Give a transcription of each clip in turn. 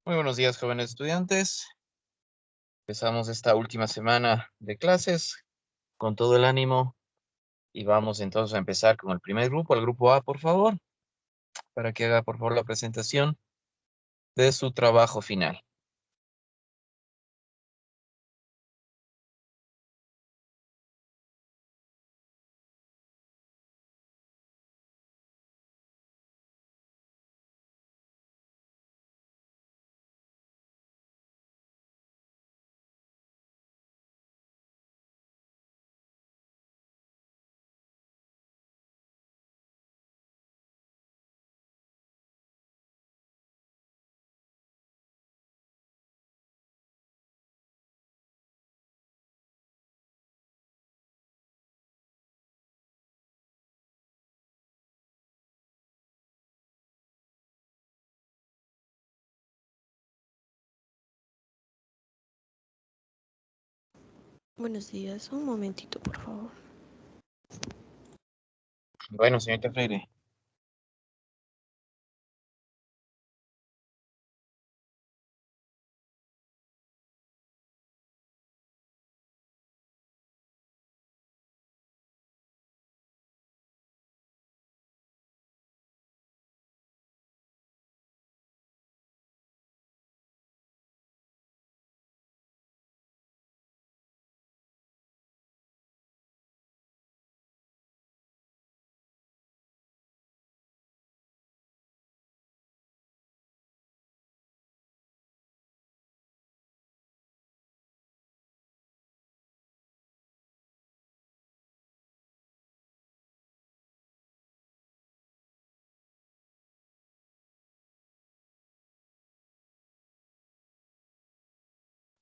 Muy buenos días, jóvenes estudiantes. Empezamos esta última semana de clases con todo el ánimo y vamos entonces a empezar con el primer grupo, el grupo A, por favor, para que haga, por favor, la presentación de su trabajo final. Buenos días, un momentito, por favor. Bueno, señorita Freire.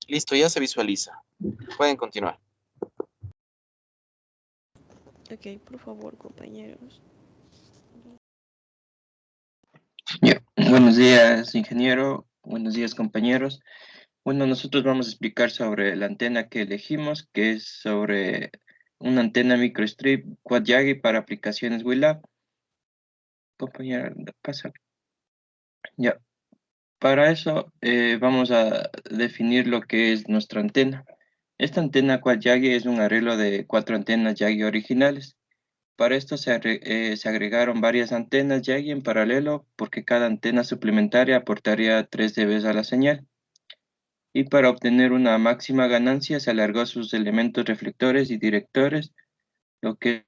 Listo, ya se visualiza. Pueden continuar. Ok, por favor, compañeros. Buenos días, ingeniero. Buenos días, compañeros. Bueno, nosotros vamos a explicar sobre la antena que elegimos, que es sobre una antena microstrip Quad Yagi para aplicaciones WLAN. Compañera, pasa. Ya. Para eso vamos a definir lo que es nuestra antena. Esta antena Quad Yagi es un arreglo de 4 antenas Yagi originales. Para esto se agregaron varias antenas Yagi en paralelo porque cada antena suplementaria aportaría 3 dB a la señal. Y para obtener una máxima ganancia se alargó sus elementos reflectores y directores, lo que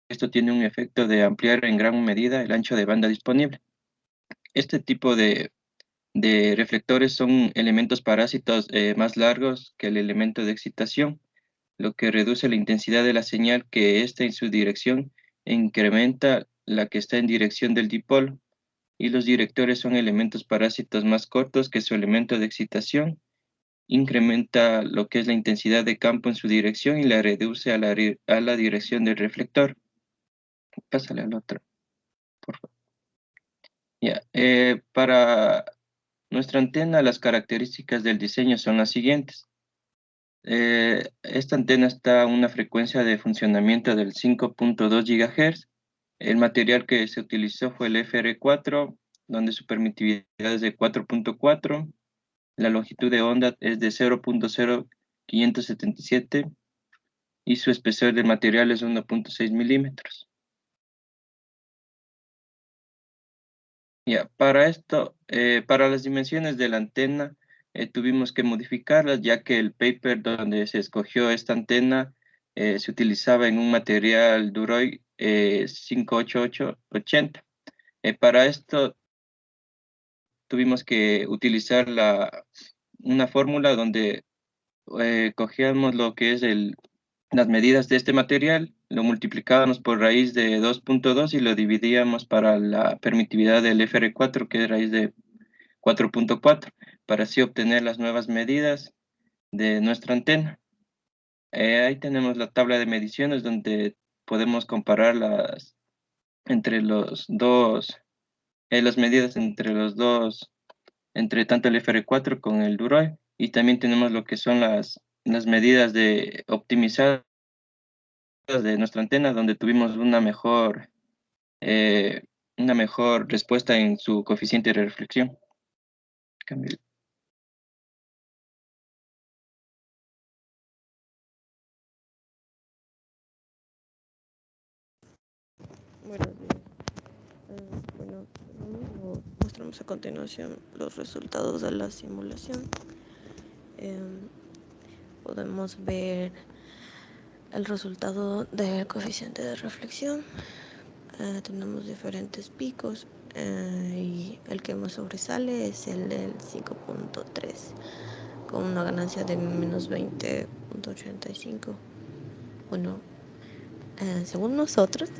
esto tiene un efecto de ampliar en gran medida el ancho de banda disponible. Este tipo de reflectores son elementos parásitos más largos que el elemento de excitación, lo que reduce la intensidad de la señal que está en su dirección e incrementa la que está en dirección del dipolo. Y los directores son elementos parásitos más cortos que su elemento de excitación, incrementa lo que es la intensidad de campo en su dirección y la reduce a la dirección del reflector. Pásale al otro, por favor. Ya, para nuestra antena, las características del diseño son las siguientes. Esta antena está a una frecuencia de funcionamiento del 5.2 GHz. El material que se utilizó fue el FR4, donde su permitividad es de 4.4. La longitud de onda es de 0.0577 y su espesor del material es 1.6 milímetros. Ya, para esto, para las dimensiones de la antena, tuvimos que modificarlas, ya que el paper donde se escogió esta antena se utilizaba en un material Duroy 58880. Para esto tuvimos que utilizar una fórmula donde cogíamos lo que es las medidas de este material, lo multiplicábamos por raíz de 2.2 y lo dividíamos para la permitividad del FR4, que es raíz de 4.4, para así obtener las nuevas medidas de nuestra antena. Ahí tenemos la tabla de mediciones donde podemos comparar entre los dos, las medidas entre los dos, entre tanto el FR4 con el Duroy, y también tenemos lo que son las medidas de optimizadas de nuestra antena, donde tuvimos una mejor respuesta en su coeficiente de reflexión. Camilo. Buenos días. Bueno, mostramos a continuación los resultados de la simulación. Podemos ver el resultado del coeficiente de reflexión. Tenemos diferentes picos y el que más sobresale es el del 5.3 con una ganancia de menos 20.85. Bueno, según nosotros,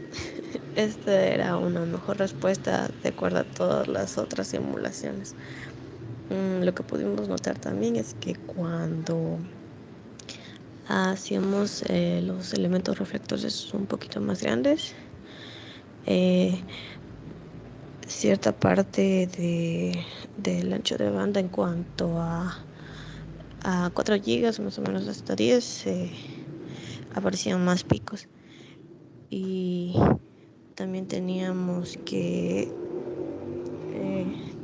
esta era una mejor respuesta de acuerdo a todas las otras simulaciones. Lo que pudimos notar también es que cuando hacíamos los elementos reflectores un poquito más grandes, cierta parte del ancho de banda en cuanto a 4 gigas, más o menos hasta 10, aparecían más picos. Y también teníamos que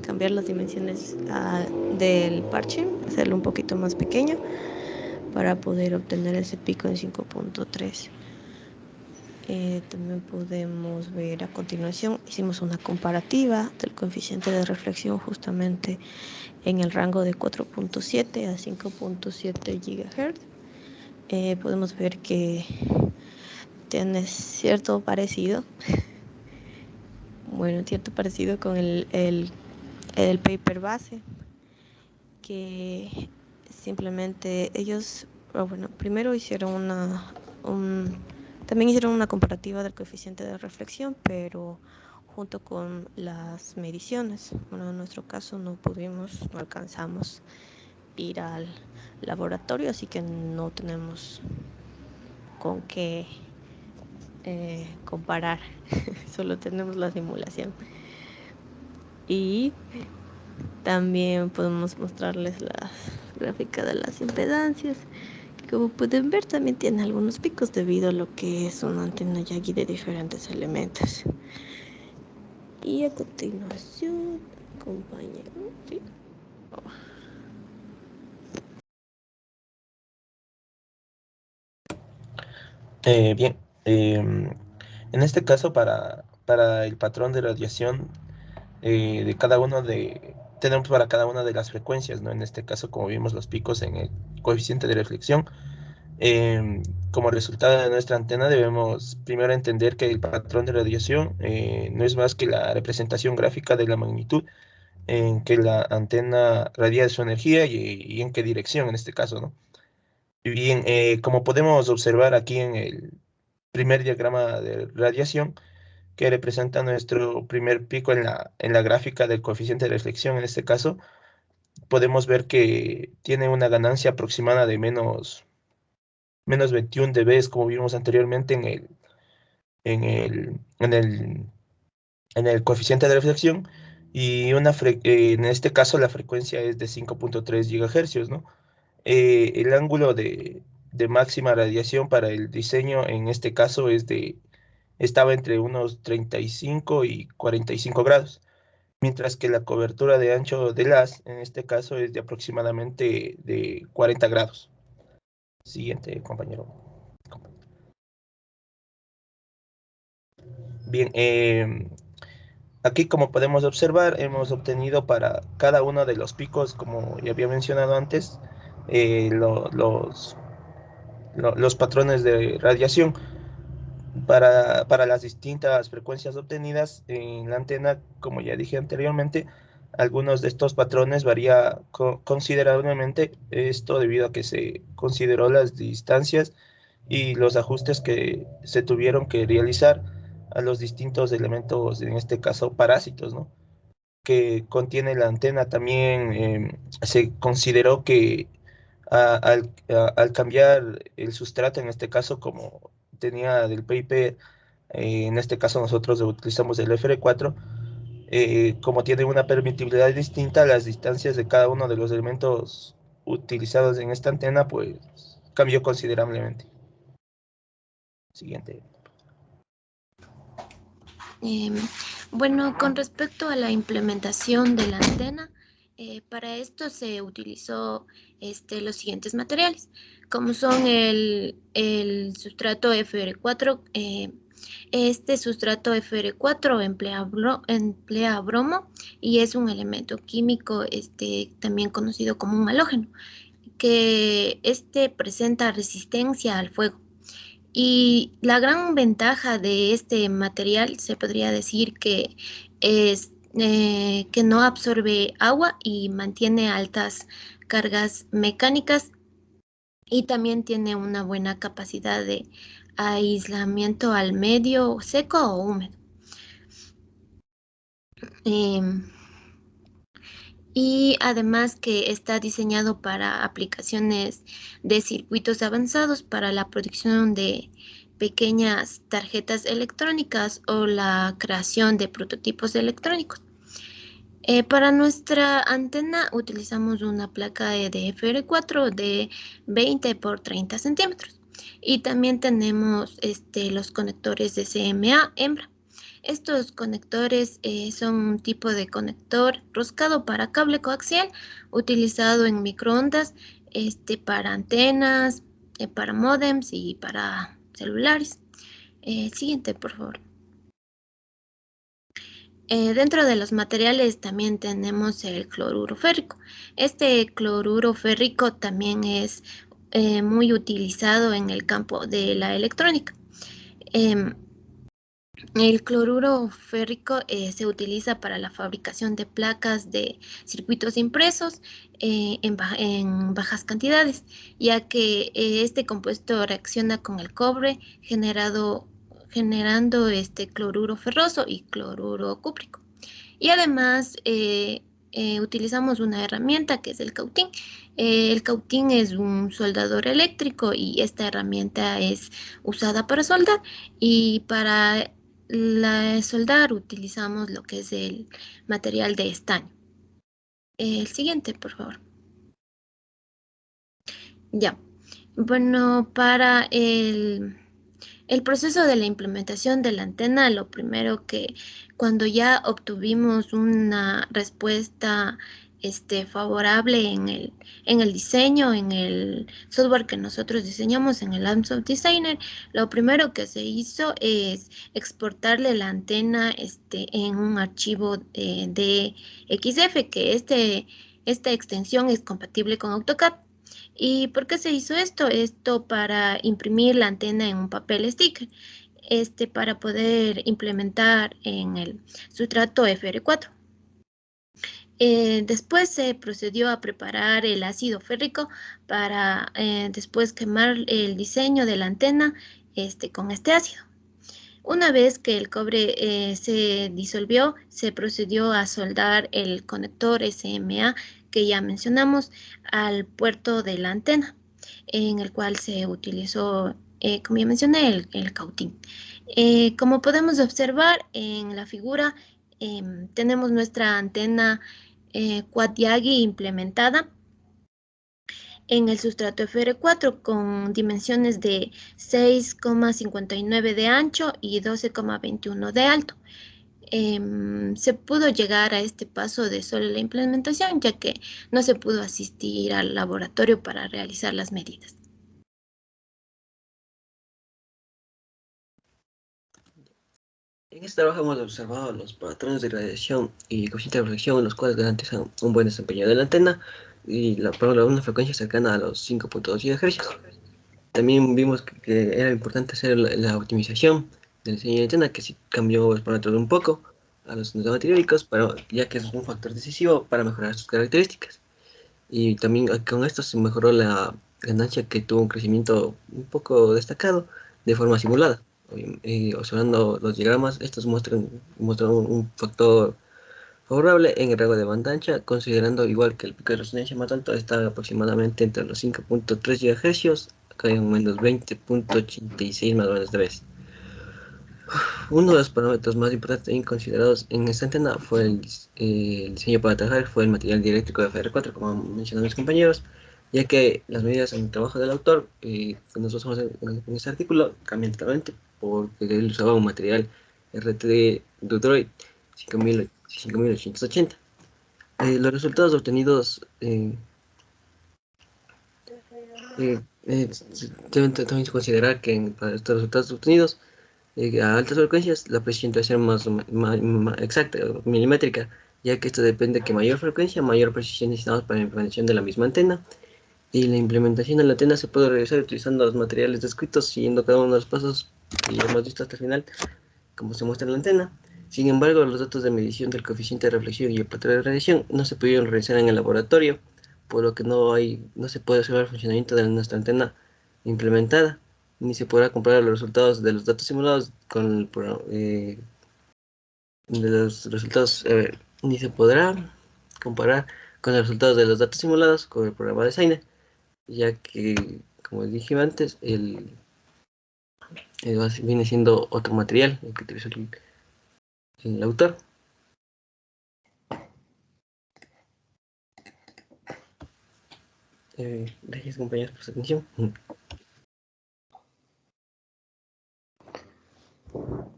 cambiar las dimensiones del parche, hacerlo un poquito más pequeño para poder obtener ese pico en 5.3. También podemos ver a continuación, hicimos una comparativa del coeficiente de reflexión justamente en el rango de 4.7 a 5.7 GHz. Podemos ver que tiene cierto parecido, con el paper base, que simplemente ellos, primero hicieron también hicieron una comparativa del coeficiente de reflexión, pero junto con las mediciones. Bueno, en nuestro caso no alcanzamos ir al laboratorio, así que no tenemos con qué comparar, solo tenemos la simulación. Y también podemos mostrarles las gráficas de las impedancias, que como pueden ver también tiene algunos picos debido a lo que es una antena Yagi de diferentes elementos. Y a continuación, compañero, ¿sí? Bien, en este caso para el patrón de radiación de cada tenemos para cada una de las frecuencias, ¿no? En este caso, como vimos los picos en el coeficiente de reflexión, como resultado de nuestra antena debemos primero entender que el patrón de radiación no es más que la representación gráfica de la magnitud en que la antena radia su energía y en qué dirección en este caso, ¿no? Y bien, como podemos observar aquí en el primer diagrama de radiación, que representa nuestro primer pico en la gráfica del coeficiente de reflexión, en este caso, podemos ver que tiene una ganancia aproximada de menos 21 dB, como vimos anteriormente en el coeficiente de reflexión, y en este caso la frecuencia es de 5.3 GHz, ¿no? El ángulo de máxima radiación para el diseño en este caso estaba entre unos 35 y 45 grados, mientras que la cobertura de ancho del haz en este caso es de aproximadamente de 40 grados. Siguiente, compañero. Bien, aquí como podemos observar, hemos obtenido para cada uno de los picos, como ya había mencionado antes, los patrones de radiación para las distintas frecuencias obtenidas en la antena. Como ya dije anteriormente, algunos de estos patrones varía considerablemente, esto debido a que se consideró las distancias y los ajustes que se tuvieron que realizar a los distintos elementos, en este caso parásitos, ¿no?, que contiene la antena. También se consideró que al cambiar el sustrato, en este caso como tenía del PIP, en este caso nosotros utilizamos el FR4, como tiene una permitibilidad distinta, las distancias de cada uno de los elementos utilizados en esta antena pues cambió considerablemente. Siguiente. Bueno, con respecto a la implementación de la antena, Para esto se utilizó los siguientes materiales, como son el sustrato FR4. Este sustrato FR4 emplea bromo y es un elemento químico también conocido como un halógeno, que presenta resistencia al fuego. Y la gran ventaja de este material se podría decir que es que no absorbe agua y mantiene altas cargas mecánicas, y también tiene una buena capacidad de aislamiento al medio seco o húmedo. Y además que está diseñado para aplicaciones de circuitos avanzados para la producción de pequeñas tarjetas electrónicas o la creación de prototipos electrónicos. Para nuestra antena utilizamos una placa de FR4 de 20 por 30 centímetros y también tenemos los conectores de CMA hembra. Estos conectores son un tipo de conector roscado para cable coaxial utilizado en microondas para antenas, para módems y para celulares. Siguiente, por favor. Dentro de los materiales también tenemos el cloruro férrico. Este cloruro férrico también es muy utilizado en el campo de la electrónica. El cloruro férrico se utiliza para la fabricación de placas de circuitos impresos en bajas cantidades, ya que este compuesto reacciona con el cobre generando cloruro ferroso y cloruro cúprico. Y además utilizamos una herramienta que es el cautín. El cautín es un soldador eléctrico y esta herramienta es usada para soldar, y para soldar utilizamos lo que es el material de estaño. El siguiente, por favor. Ya. Bueno, para el proceso de la implementación de la antena, lo primero que cuando ya obtuvimos una respuesta favorable en el diseño, en el software que nosotros diseñamos, en el AMSOFT Designer, lo primero que se hizo es exportarle la antena en un archivo de XF, que esta extensión es compatible con AutoCAD. ¿Y por qué se hizo esto? Esto para imprimir la antena en un papel sticker, para poder implementar en el sustrato FR4. Después se procedió a preparar el ácido férrico para después quemar el diseño de la antena con este ácido. Una vez que el cobre se disolvió, se procedió a soldar el conector SMA que ya mencionamos al puerto de la antena, en el cual se utilizó, como ya mencioné, el cautín. Como podemos observar en la figura, tenemos nuestra antena Quad Yagi implementada en el sustrato FR4 con dimensiones de 6,59 de ancho y 12,21 de alto. Se pudo llegar a este paso de solo la implementación, ya que no se pudo asistir al laboratorio para realizar las medidas. En este trabajo hemos observado los patrones de radiación y coeficiente de reflexión, los cuales garantizan un buen desempeño de la antena y una frecuencia cercana a los 5.2 GHz. También vimos que era importante hacer la optimización del diseño de antena, que sí cambió los parámetros un poco a los teóricos, ya que es un factor decisivo para mejorar sus características. Y también con esto se mejoró la ganancia, que tuvo un crecimiento un poco destacado de forma simulada. Observando los diagramas, estos muestran un factor favorable en el rango de banda ancha, considerando igual que el pico de resonancia más alto está aproximadamente entre los 5.3 GHz, acá hay un menos 20.86 más o menos de vez. Uno de los parámetros más importantes e considerados en esta antena fue el diseño para trabajar, fue el material dieléctrico de FR4, como mencionaron mis compañeros, ya que las medidas en el trabajo del autor, que nosotros usamos en este artículo, cambian totalmente, porque él usaba un material RT Droid 5880. Los resultados obtenidos deben también considerar que para estos resultados obtenidos a altas frecuencias la precisión debe ser más exacta, milimétrica, ya que esto depende de que mayor frecuencia, mayor precisión necesitamos para la implementación de la misma antena. Y la implementación de la antena se puede realizar utilizando los materiales descritos, siguiendo cada uno de los pasos que ya hemos visto hasta el final, como se muestra en la antena. Sin embargo, los datos de medición del coeficiente de reflexión y el patrón de radiación no se pudieron realizar en el laboratorio, por lo que no se puede observar el funcionamiento de nuestra antena implementada, ni se podrá comparar los resultados de los datos simulados con el programa, de los resultados, ni se podrá comparar con los resultados de los datos simulados con el programa de Saine, ya que, como dije antes, viene siendo otro material el que utilizó el autor. Gracias, compañeros, por su atención.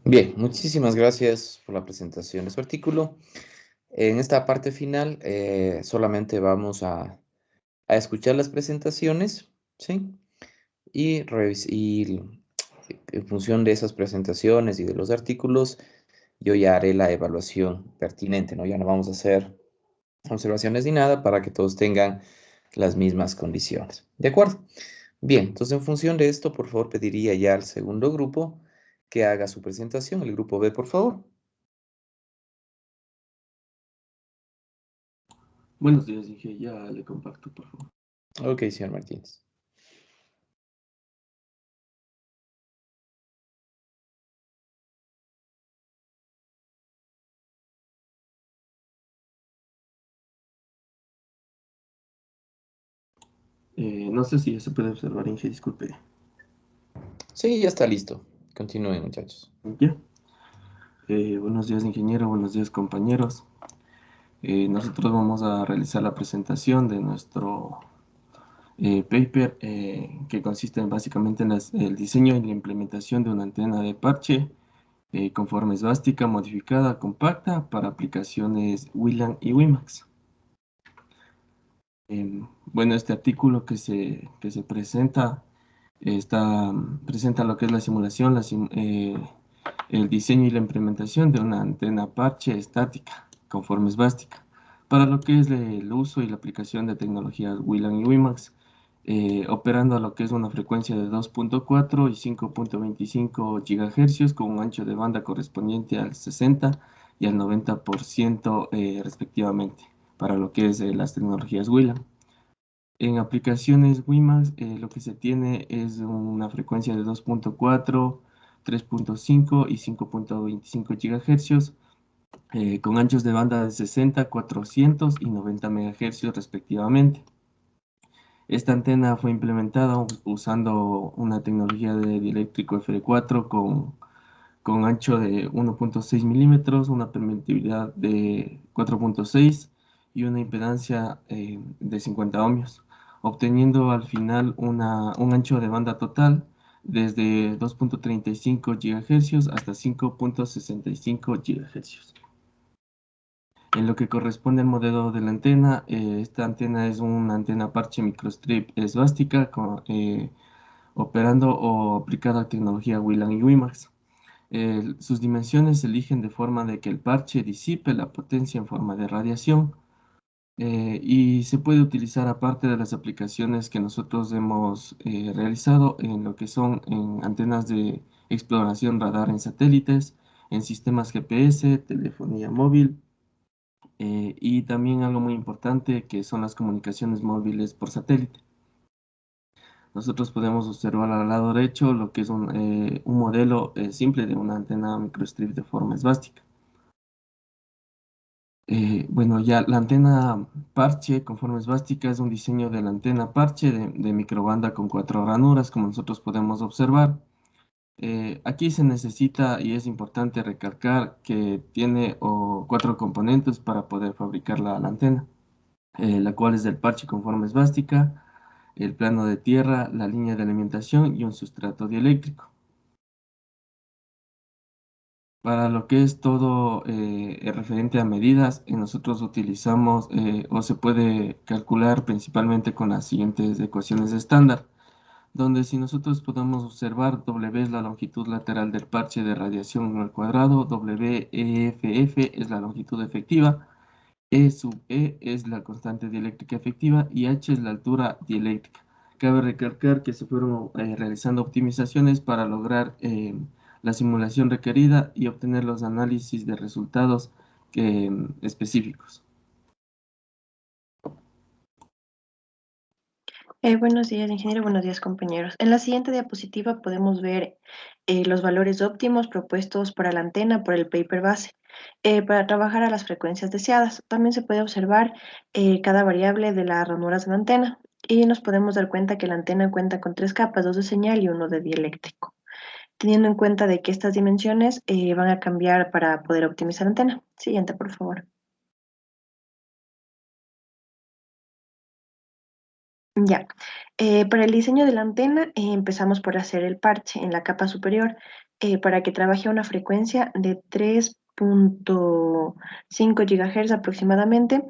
Bien, muchísimas gracias por la presentación de su artículo. En esta parte final solamente vamos a escuchar las presentaciones, ¿sí? Y en función de esas presentaciones y de los artículos, yo ya haré la evaluación pertinente, ¿no? Ya no vamos a hacer observaciones ni nada para que todos tengan las mismas condiciones. ¿De acuerdo? Bien, entonces en función de esto, por favor, pediría ya al segundo grupo que haga su presentación. El grupo B, por favor. Buenos días, dije, ya le comparto, por favor. Ok, señor Martínez. No sé si ya se puede observar, Inge, disculpe. Sí, ya está listo. Continúen, muchachos. ¿Ya? Buenos días, ingeniero, buenos días, compañeros. Nosotros vamos a realizar la presentación de nuestro paper que consiste básicamente en el diseño y la implementación de una antena de parche con forma esvástica modificada compacta para aplicaciones WLAN y WiMAX. Bueno, este artículo que se presenta presenta lo que es la simulación, el diseño y la implementación de una antena parche estática con forma esvástica para lo que es el uso y la aplicación de tecnologías WLAN y WiMAX, operando a lo que es una frecuencia de 2.4 y 5.25 GHz con un ancho de banda correspondiente al 60 y al 90% respectivamente, para lo que es las tecnologías WLAN. En aplicaciones WiMAX lo que se tiene es una frecuencia de 2.4, 3.5 y 5.25 GHz con anchos de banda de 60, 400 y 90 MHz respectivamente. Esta antena fue implementada usando una tecnología de dieléctrico FR4 con ancho de 1.6 milímetros, una permitividad de 4.6 y una impedancia de 50 ohmios, obteniendo al final un ancho de banda total desde 2.35 GHz hasta 5.65 GHz. En lo que corresponde al modelo de la antena, esta antena es una antena parche microstrip esvástica operando o aplicada a tecnología WLAN y WiMAX. Sus dimensiones se eligen de forma de que el parche disipe la potencia en forma de radiación y se puede utilizar aparte de las aplicaciones que nosotros hemos realizado en lo que son en antenas de exploración radar en satélites, en sistemas GPS, telefonía móvil y también algo muy importante que son las comunicaciones móviles por satélite. Nosotros podemos observar al lado derecho lo que es un modelo simple de una antena microstrip de forma esvástica. Bueno, ya la antena parche con forma esvástica es un diseño de la antena parche de microbanda con 4 ranuras, como nosotros podemos observar. Aquí se necesita y es importante recalcar que tiene 4 componentes para poder fabricar la antena, la cual es el parche con forma esvástica, el plano de tierra, la línea de alimentación y un sustrato dieléctrico. Para lo que es todo referente a medidas, nosotros utilizamos o se puede calcular principalmente con las siguientes ecuaciones estándar, donde si nosotros podemos observar, W es la longitud lateral del parche de radiación al cuadrado, WEFF es la longitud efectiva, E sub E es la constante dieléctrica efectiva y H es la altura dieléctrica. Cabe recalcar que se fueron realizando optimizaciones para lograr la simulación requerida y obtener los análisis de resultados específicos. Buenos días, ingeniero. Buenos días, compañeros. En la siguiente diapositiva podemos ver los valores óptimos propuestos para la antena por el paper base para trabajar a las frecuencias deseadas. También se puede observar cada variable de las ranuras de la antena y nos podemos dar cuenta que la antena cuenta con 3 capas, 2 de señal y 1 de dieléctrico. Teniendo en cuenta de que estas dimensiones van a cambiar para poder optimizar la antena. Siguiente, por favor. Ya, para el diseño de la antena empezamos por hacer el parche en la capa superior para que trabaje a una frecuencia de 3.5 GHz aproximadamente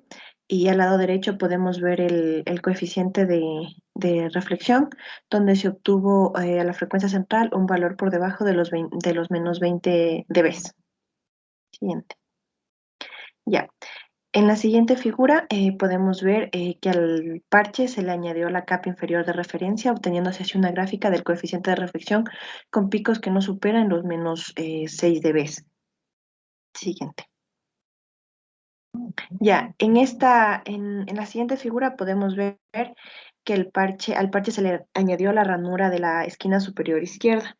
y al lado derecho podemos ver el coeficiente de reflexión donde se obtuvo a la frecuencia central un valor por debajo de los menos 20 dB. Siguiente. Ya. En la siguiente figura podemos ver que al parche se le añadió la capa inferior de referencia, obteniéndose así una gráfica del coeficiente de reflexión con picos que no superan los menos 6 dB. Siguiente. Ya, en la siguiente figura podemos ver que al parche se le añadió la ranura de la esquina superior izquierda.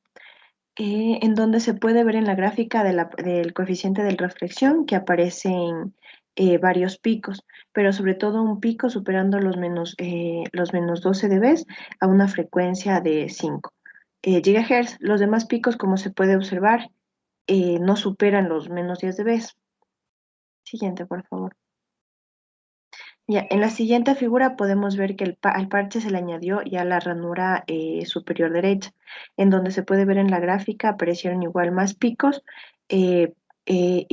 En donde se puede ver en la gráfica del coeficiente de reflexión que aparecen varios picos, pero sobre todo un pico superando los menos 12 dB a una frecuencia de 5 GHz. Los demás picos, como se puede observar, no superan los menos 10 dB. Siguiente, por favor. Ya, en la siguiente figura podemos ver que al parche se le añadió ya la ranura superior derecha, en donde se puede ver en la gráfica aparecieron igual más picos y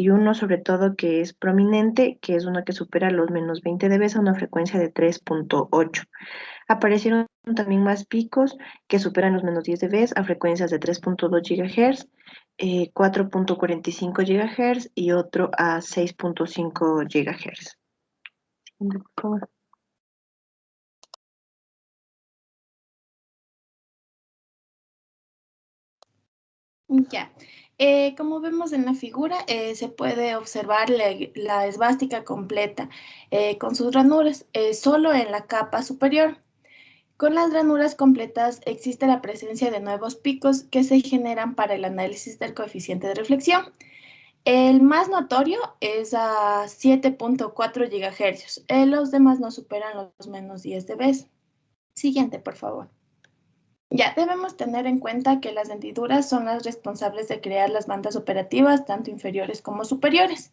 uno sobre todo que es prominente, que es uno que supera los menos 20 dB a una frecuencia de 3.8. Aparecieron también más picos que superan los menos 10 dB a frecuencias de 3.2 GHz, 4.45 GHz y otro a 6.5 GHz. Por favor. Ya, como vemos en la figura, se puede observar la esvástica completa con sus ranuras, solo en la capa superior. Con las ranuras completas existe la presencia de nuevos picos que se generan para el análisis del coeficiente de reflexión. El más notorio es a 7.4 GHz. Los demás no superan los menos 10 dB. Siguiente, por favor. Ya debemos tener en cuenta que las hendiduras son las responsables de crear las bandas operativas, tanto inferiores como superiores.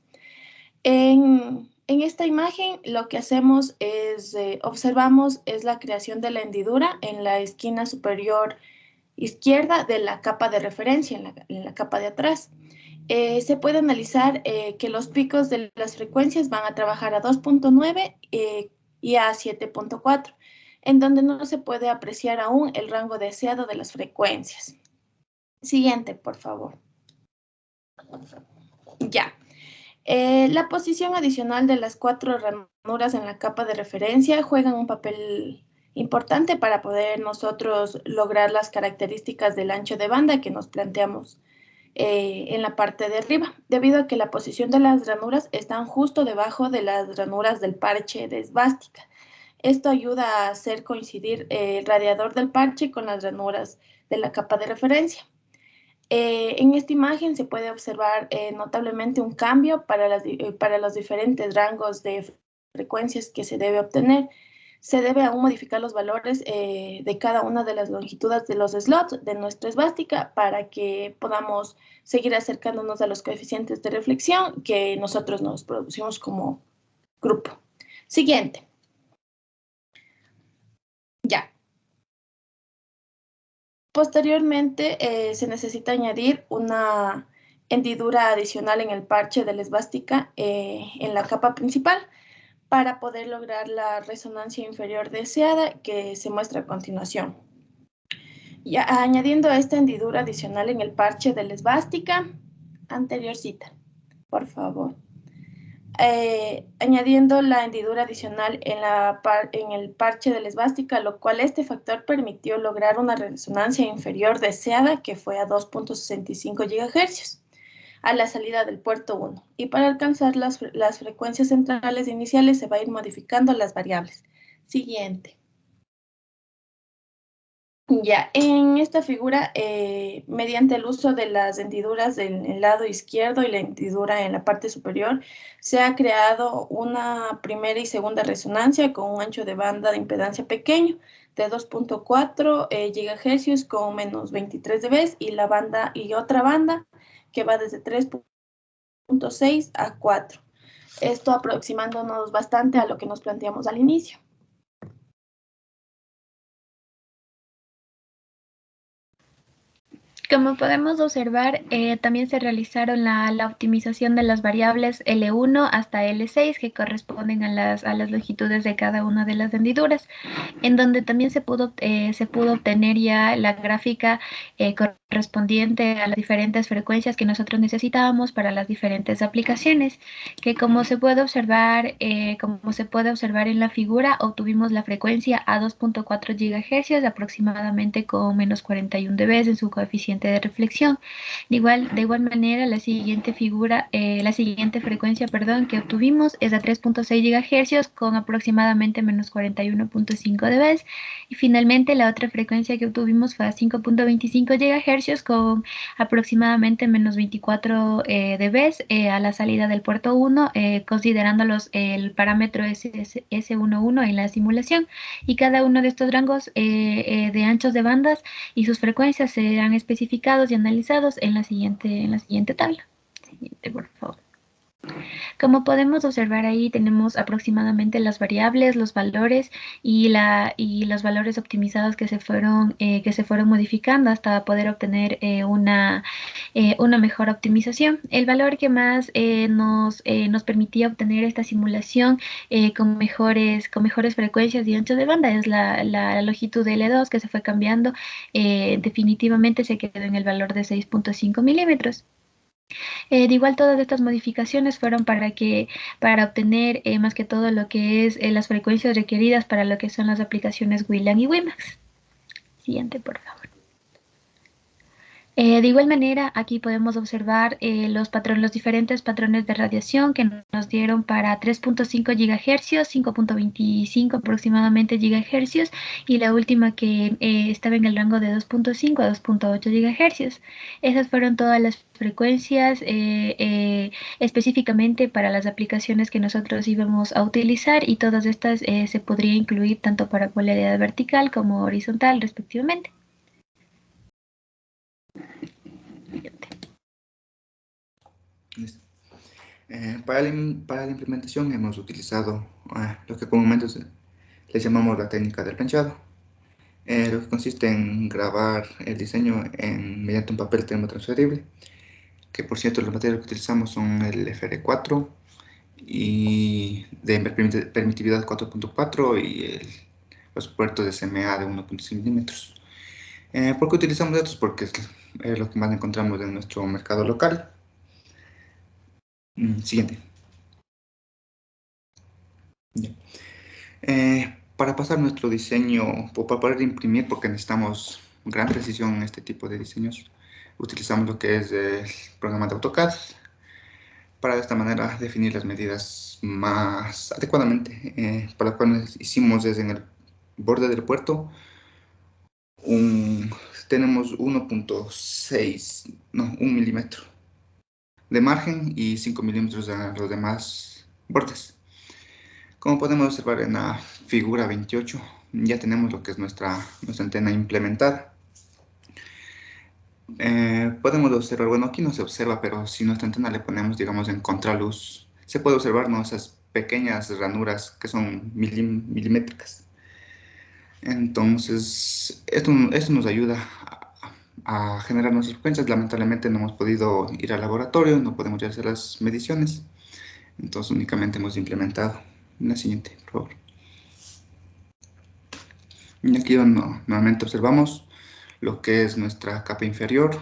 En esta imagen lo que hacemos es, observamos es la creación de la hendidura en la esquina superior izquierda de la capa de referencia, en la capa de atrás. Se puede analizar que los picos de las frecuencias van a trabajar a 2.9 y a 7.4, en donde no se puede apreciar aún el rango deseado de las frecuencias. Siguiente, por favor. Ya. La posición adicional de las 4 ranuras en la capa de referencia juegan un papel importante para poder nosotros lograr las características del ancho de banda que nos planteamos en la parte de arriba, debido a que la posición de las ranuras están justo debajo de las ranuras del parche de esvástica. Esto ayuda a hacer coincidir el radiador del parche con las ranuras de la capa de referencia. En esta imagen se puede observar notablemente un cambio para los diferentes rangos de frecuencias que se debe obtener. Se debe aún modificar los valores de cada una de las longitudes de los slots de nuestra esvástica para que podamos seguir acercándonos a los coeficientes de reflexión que nosotros nos producimos como grupo. Siguiente. Ya. Posteriormente se necesita añadir una hendidura adicional en el parche de la esvástica en la capa principal para poder lograr la resonancia inferior deseada que se muestra a continuación. Ya añadiendo esta hendidura adicional en el parche de la esvástica, anterior cita, por favor. Añadiendo la hendidura adicional en el parche de la esvástica, lo cual este factor permitió lograr una resonancia inferior deseada que fue a 2.65 GHz a la salida del puerto 1. Y para alcanzar las frecuencias centrales iniciales se va a ir modificando las variables. Siguiente. Ya, en esta figura, mediante el uso de las hendiduras del lado izquierdo y la hendidura en la parte superior, se ha creado una primera y segunda resonancia con un ancho de banda de impedancia pequeño de 2.4 GHz con menos 23 dB y otra banda que va desde 3.6 a 4. Esto aproximándonos bastante a lo que nos planteamos al inicio. Como podemos observar, también se realizaron la optimización de las variables L1 hasta L6 que corresponden a las longitudes de cada una de las hendiduras, en donde también se pudo obtener ya la gráfica correspondiente a las diferentes frecuencias que nosotros necesitábamos para las diferentes aplicaciones, que como se puede observar en la figura, obtuvimos la frecuencia a 2.4 GHz aproximadamente con menos 41 dB en su coeficiente de reflexión. De igual manera, la siguiente frecuencia que obtuvimos es a 3.6 GHz con aproximadamente menos 41.5 dB. Y finalmente, la otra frecuencia que obtuvimos fue a 5.25 GHz con aproximadamente menos 24 dB a la salida del puerto 1, considerando el parámetro S11 en la simulación. Y cada uno de estos rangos de anchos de bandas y sus frecuencias serán especificados y analizados en la siguiente tabla. Siguiente, por favor. Como podemos observar ahí, tenemos aproximadamente las variables, los valores y los valores optimizados que se fueron modificando hasta poder obtener una mejor optimización. El valor que más nos permitía obtener esta simulación con mejores frecuencias y anchos de banda es la longitud de L2 que se fue cambiando. Definitivamente se quedó en el valor de 6.5 milímetros. De igual, todas estas modificaciones fueron para obtener más que todo lo que es las frecuencias requeridas para lo que son las aplicaciones WLAN y WiMAX. Siguiente, por favor. De igual manera, aquí podemos observar los diferentes patrones de radiación que nos dieron para 3.5 GHz, 5.25 aproximadamente GHz y la última que estaba en el rango de 2.5 a 2.8 GHz. Esas fueron todas las frecuencias específicamente para las aplicaciones que nosotros íbamos a utilizar, y todas estas se podría incluir tanto para polaridad vertical como horizontal respectivamente. Para la implementación hemos utilizado lo que comúnmente le llamamos la técnica del planchado, lo que consiste en grabar el diseño mediante un papel termotransferible, que por cierto los materiales que utilizamos son el FR4 y de permitividad 4.4 y los puertos de SMA de 1.5 milímetros. ¿Por qué utilizamos estos? Porque es lo que más encontramos en nuestro mercado local. Siguiente. Para pasar nuestro diseño, o para poder imprimir, porque necesitamos gran precisión en este tipo de diseños, utilizamos lo que es el programa de AutoCAD para de esta manera definir las medidas más adecuadamente. Para lo cual hicimos desde en el borde del puerto tenemos 1.6, no, 1 milímetro de margen y 5 milímetros de los demás bordes. Como podemos observar en la figura 28, ya tenemos lo que es nuestra antena implementada. Podemos observar, bueno, aquí no se observa, pero si nuestra antena le ponemos, digamos, en contraluz, se puede observar, ¿no?, esas pequeñas ranuras que son milimétricas. Entonces, esto nos ayuda a generar nuestras frecuencias. Lamentablemente no hemos podido ir al laboratorio, no podemos ya hacer las mediciones, entonces únicamente hemos implementado. La siguiente, por favor. Y aquí nuevamente observamos lo que es nuestra capa inferior.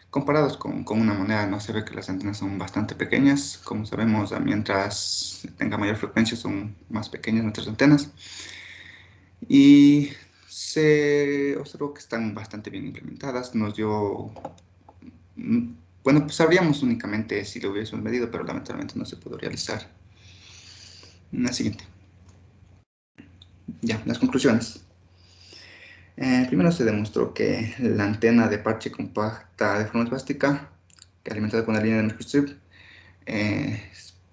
Comparados con una moneda, no se ve que las antenas son bastante pequeñas. Como sabemos, mientras tenga mayor frecuencia son más pequeñas nuestras antenas. Y se observó que están bastante bien implementadas. Nos dio... Bueno, pues sabríamos únicamente si lo hubiésemos medido, pero lamentablemente no se pudo realizar. La siguiente. Ya, las conclusiones. Primero se demostró que la antena de parche compacta de forma esvástica, que alimentada con la línea de microstrip,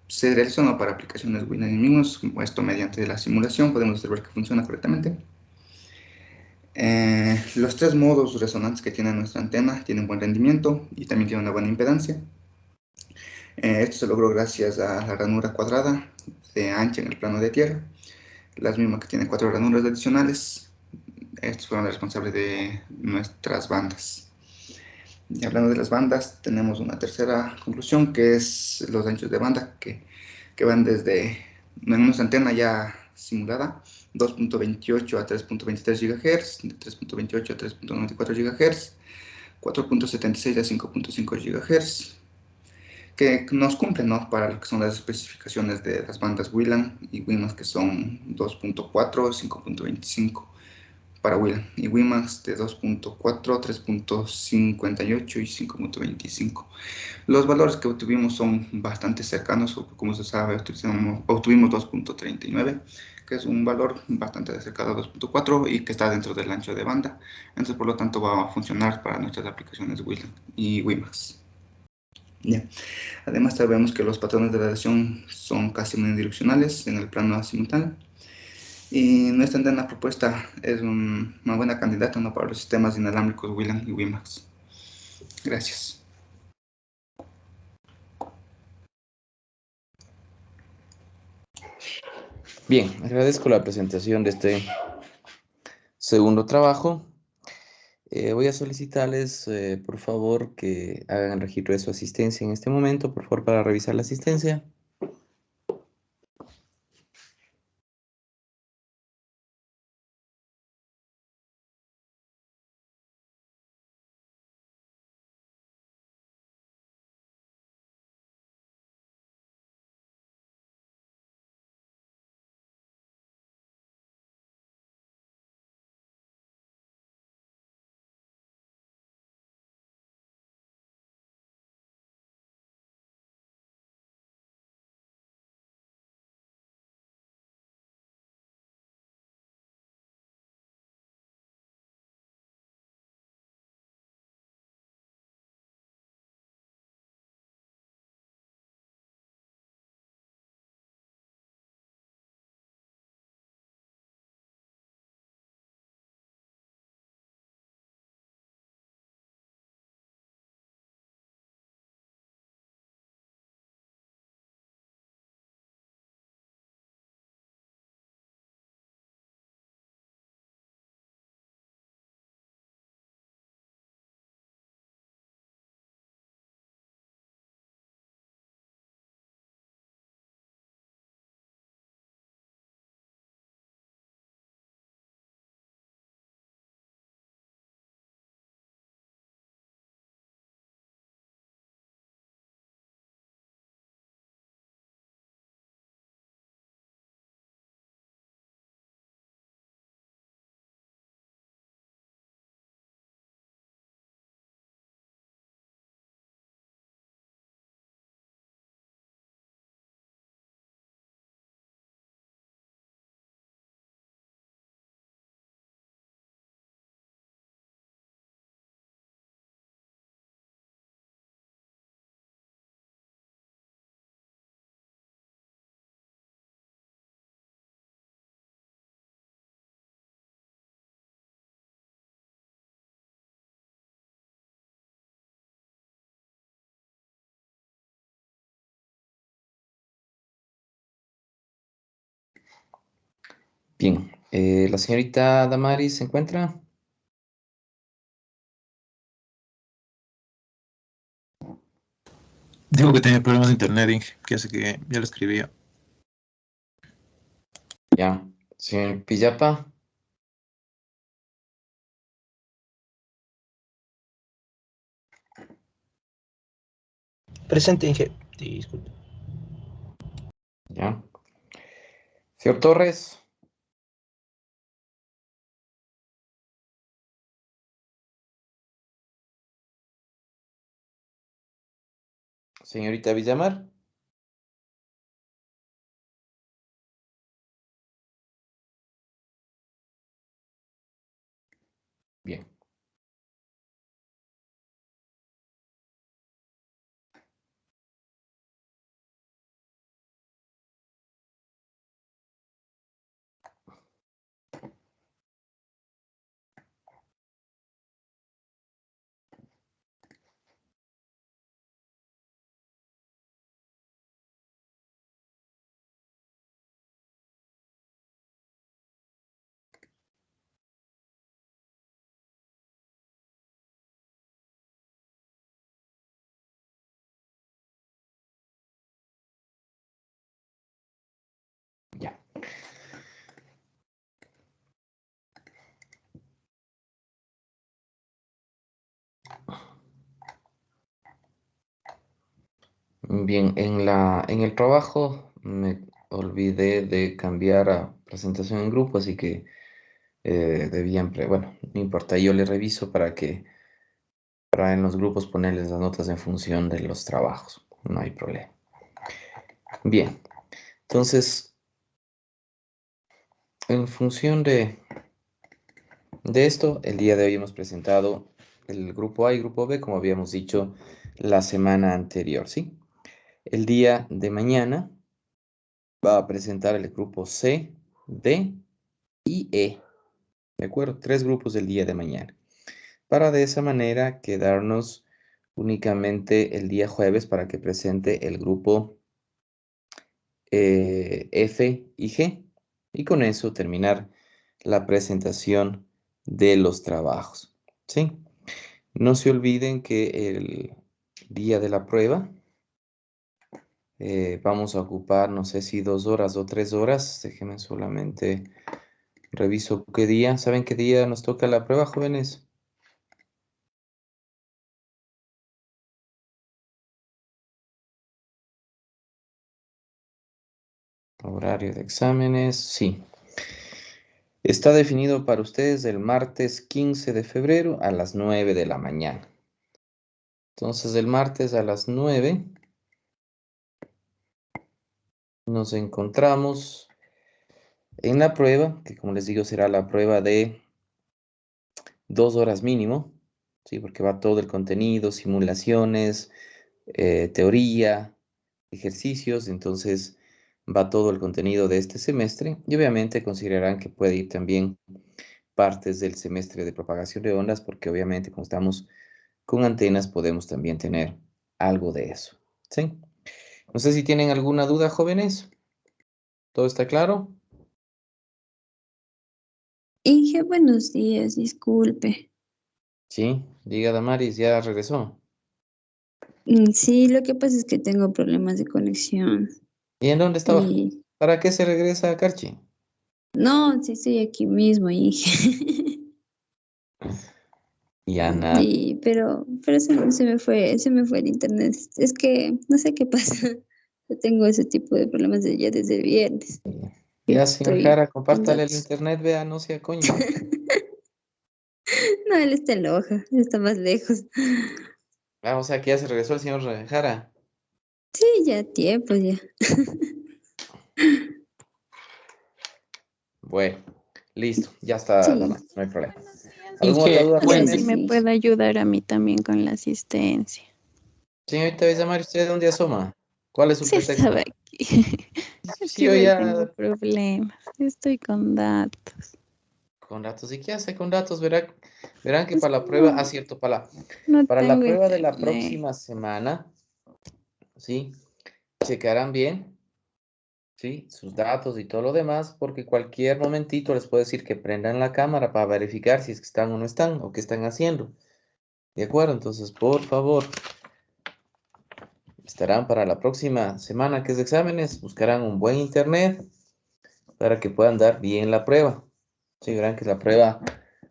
se realizó no para aplicaciones Windows y Linux. Esto mediante la simulación podemos observar que funciona correctamente. Los tres modos resonantes que tiene nuestra antena tienen buen rendimiento y también tienen una buena impedancia. Esto se logró gracias a la ranura cuadrada de ancha en el plano de tierra, las mismas que tienen 4 ranuras adicionales. Estos fueron los responsables de nuestras bandas. Y hablando de las bandas, tenemos una tercera conclusión, que es los anchos de banda que van desde una antena ya simulada, 2.28 a 3.23 GHz, de 3.28 a 3.94 GHz, 4.76 a 5.5 GHz, que nos cumplen, ¿no?, para lo que son las especificaciones de las bandas WLAN y WiMAX, que son 2.4, 5.25 para WLAN, y WiMAX de 2.4, 3.58 y 5.25. Los valores que obtuvimos son bastante cercanos, como se sabe, obtuvimos 2.39, que es un valor bastante acercado a 2.4 y que está dentro del ancho de banda. Entonces, por lo tanto, va a funcionar para nuestras aplicaciones WLAN y WiMAX. Yeah. Además, sabemos que los patrones de radiación son casi unidireccionales en el plano simultáneo. Y nuestra antena propuesta es una buena candidata, ¿no?, para los sistemas inalámbricos WLAN y WiMAX. Gracias. Bien, agradezco la presentación de este segundo trabajo. Voy a solicitarles, por favor, que hagan registro de su asistencia en este momento, por favor, para revisar la asistencia. Bien, la señorita Damaris se encuentra. Digo que tenía problemas de internet, Inge, que hace que ya lo escribía. Ya. Señor Pillapa. Presente, Inge. Disculpe. Ya. Señor Torres. Señorita Villamar. Bien. Ya. Bien, en el trabajo me olvidé de cambiar a presentación en grupo, así que bueno, no importa, yo le reviso para en los grupos ponerles las notas en función de los trabajos, no hay problema. Bien, entonces, en función de esto, el día de hoy hemos presentado el grupo A y grupo B, como habíamos dicho la semana anterior, ¿sí? El día de mañana va a presentar el grupo C, D y E, ¿de acuerdo? 3 grupos del día de mañana. Para de esa manera quedarnos únicamente el día jueves para que presente el grupo F y G. Y con eso terminar la presentación de los trabajos, ¿sí? No se olviden que el día de la prueba vamos a ocupar, no sé si 2 horas o 3 horas. Déjenme solamente reviso qué día. ¿Saben qué día nos toca la prueba, jóvenes? Horario de exámenes, sí. Está definido para ustedes el martes 15 de febrero a las 9 de la mañana. Entonces, el martes a las 9 nos encontramos en la prueba, que como les digo será la prueba de 2 horas mínimo, ¿sí? Porque va todo el contenido, simulaciones, teoría, ejercicios, entonces va todo el contenido de este semestre y obviamente considerarán que puede ir también partes del semestre de propagación de ondas, porque obviamente como estamos con antenas podemos también tener algo de eso, ¿sí? No sé si tienen alguna duda, jóvenes. ¿Todo está claro? Inge, buenos días, disculpe. Sí, diga Damaris, ya regresó. Sí, lo que pasa es que tengo problemas de conexión. ¿Y en dónde estaba? Y ¿Para qué se regresa a Carchi? no, sí estoy aquí mismo, Inge. Ya nada. Pero se me fue el internet. Es que no sé qué pasa. Yo tengo ese tipo de problemas ya desde el viernes. Ya, señor Estoy Jara, con compártale el datos. internet, vea, no sea coño. No, él está en Loja, él está más lejos. Ah, o sea que ya se regresó el señor Jara. Sí, ya tiempo, ya. Bueno, listo, ya está, Sí, Damaris, no hay problema. ¿Alguna otra Inge, duda, gracias, jóvenes? cuénteme. Me Inge. puede ayudar a mí también con la asistencia. Señorita Damaris, ¿usted de dónde asoma? ¿Cuál es su Sí, estaba pretexto? aquí. Es Sí, que yo igual tengo ya problemas. Estoy con datos. con datos. ¿Y qué hace con datos? Verán que Es para que la prueba, no, cierto, no para la tengo prueba de la internet. próxima semana, ¿sí? Checarán bien, ¿sí? Sus datos y todo lo demás, porque cualquier momentito les puedo decir que prendan la cámara para verificar si es que están o no están, o qué están haciendo. ¿De acuerdo? Entonces, por favor, necesitarán para la próxima semana que es de exámenes, buscarán un buen internet para que puedan dar bien la prueba. Sí, verán que es la prueba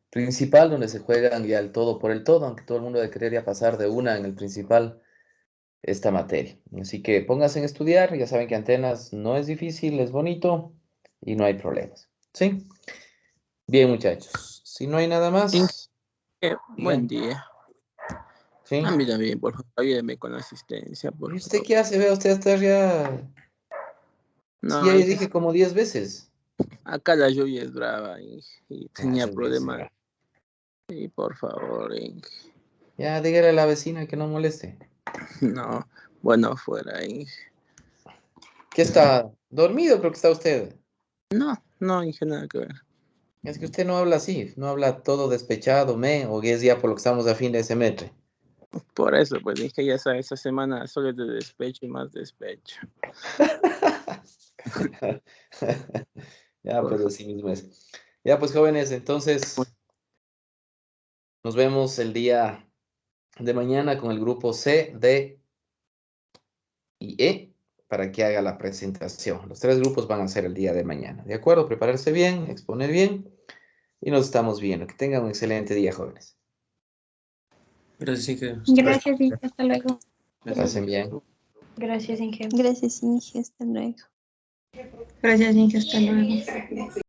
principal donde se juegan ya el todo por el todo, aunque todo el mundo debe querer ya pasar de una en el principal esta materia. Así que pónganse en estudiar, ya saben que antenas no es difícil, es bonito y no hay problemas. ¿Sí? Bien, muchachos. Si no hay nada más, Buen día. ¿sí? A mí también, por favor, ayúdeme con la asistencia, por ¿Y usted favor. qué hace? Vea, usted está ya... No, Sí, ya le es dije como 10 veces. acá la lluvia es brava y tenía Esa es bien problemas. severa. Y por favor, Ya, dígale a la vecina que no moleste. no, bueno, fuera. ¿Qué está? ¿Dormido creo que está usted? No, Inge, nada que ver. Es que usted no habla así, no habla todo despechado, o es ya por lo que estamos a fin de semestre. Por eso, pues dije, ya sabes, esta semana solo es de despecho y más despecho. Ya, pues así mismo es. Ya, pues jóvenes, entonces nos vemos el día de mañana con el grupo C, D y E para que haga la presentación. Los 3 grupos van a ser el día de mañana. ¿De acuerdo? Prepararse bien, exponer bien y nos estamos viendo. Que tengan un excelente día, jóvenes. Gracias, Inge. Gracias, Inge. Hasta luego. Pasen bien. Gracias, Inge. Gracias, Inge. Hasta luego. Gracias, Inge. Hasta luego.